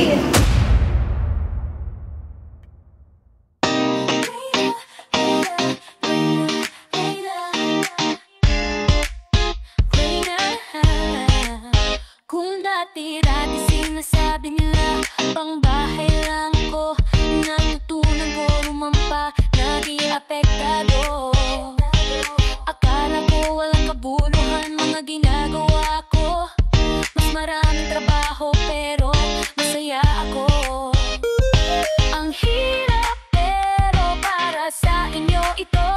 Kung dati-dati sinasabi nila pang bahay lang ako, natutunan ko rumampa, naging apektado. Akala ko walang kabuluhan mga ginagawa ko, mas maraming trabaho pero masaya ako. Ang hirap pero para sa inyo ito,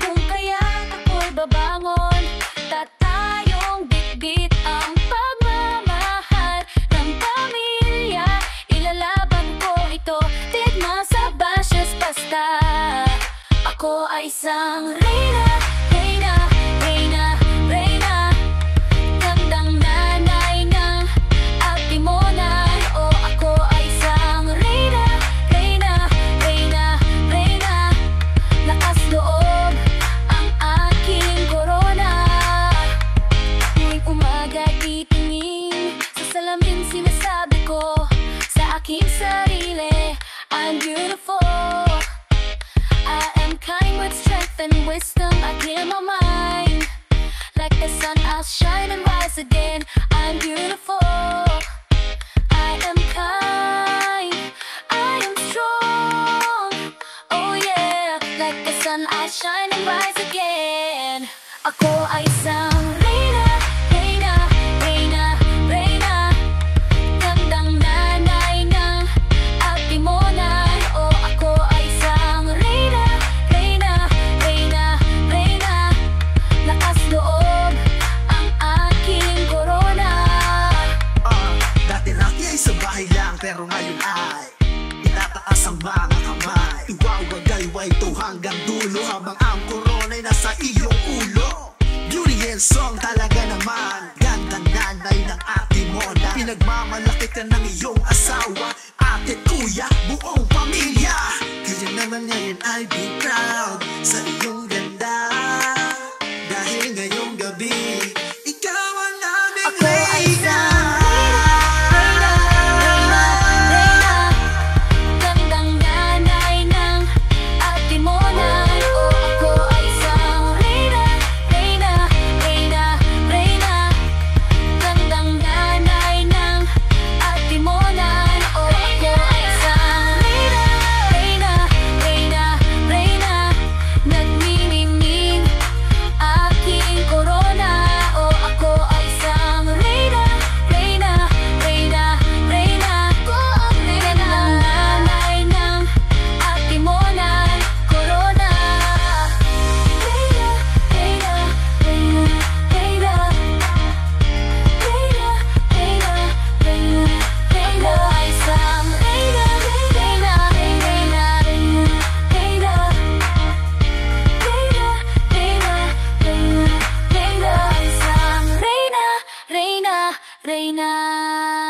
kung kaya't ako'y babangon, tatayong bitbit ang pagmamahal ng pamilya. Ilalaban ko ito, tigma sa bashes basta ako ay isang reyna, reyna, reyna, reyna. Gandang nanay ng Atimonan. O ako ay isang reyna, reyna, reyna, reyna. Lakas loob ang aking korona. Tuwing umaga titingin sa salamin, sinasabi ko sa aking sarili, I'm beautiful. I am kind with strength and wisdom. I clear my mind. Like the sun, I'll shine and rise again. I'm beautiful. I am kind. I am strong. Oh yeah. Like the sun, I'll shine and rise again. Ako ay isang reyna, reyna, reyna, reyna. Gandang nanay ng Atimonan. O ako ay isang reyna, reyna, reyna, reyna. Lakas loob ang aking korona. Dati-dati ay sa bahay lang, pero ngayon ay itataas ang mga kamay. Iwawagayway to hanggang dulo, habang ang korona'y nasa iyong ulo. Beauty and song talaga naman, ganda nanay ng Atimonan. Pinagmamalaki ka ng iyong asawa, ate, kuya, buong pamilya. Kaya naman ngayon ay be proud sa iyong ganda, dahil ngayong gabi ikaw ang aming Ako ay reyna. isang reyna, reyna, reyna. Gandang nanay ng Atimonan. O ako ay isang reyna, reyna, reyna, reyna. Gandang nanay ng Atimonan. O ako ay isang reyna, reyna, reyna, reyna. Nagmimimig aking korona. O ako ay isang reyna, reyna, reyna, reyna. Ko ang reyna ng nanay ng Atimonan. Korona. Reyna, reyna, reyna, reyna. Reyna, reyna, reyna, reyna. Ako ay isang reyna, reyna, reyna, reyna, reyna. Reyna, reyna, reyna, reyna. Isang reyna, reyna, reyna.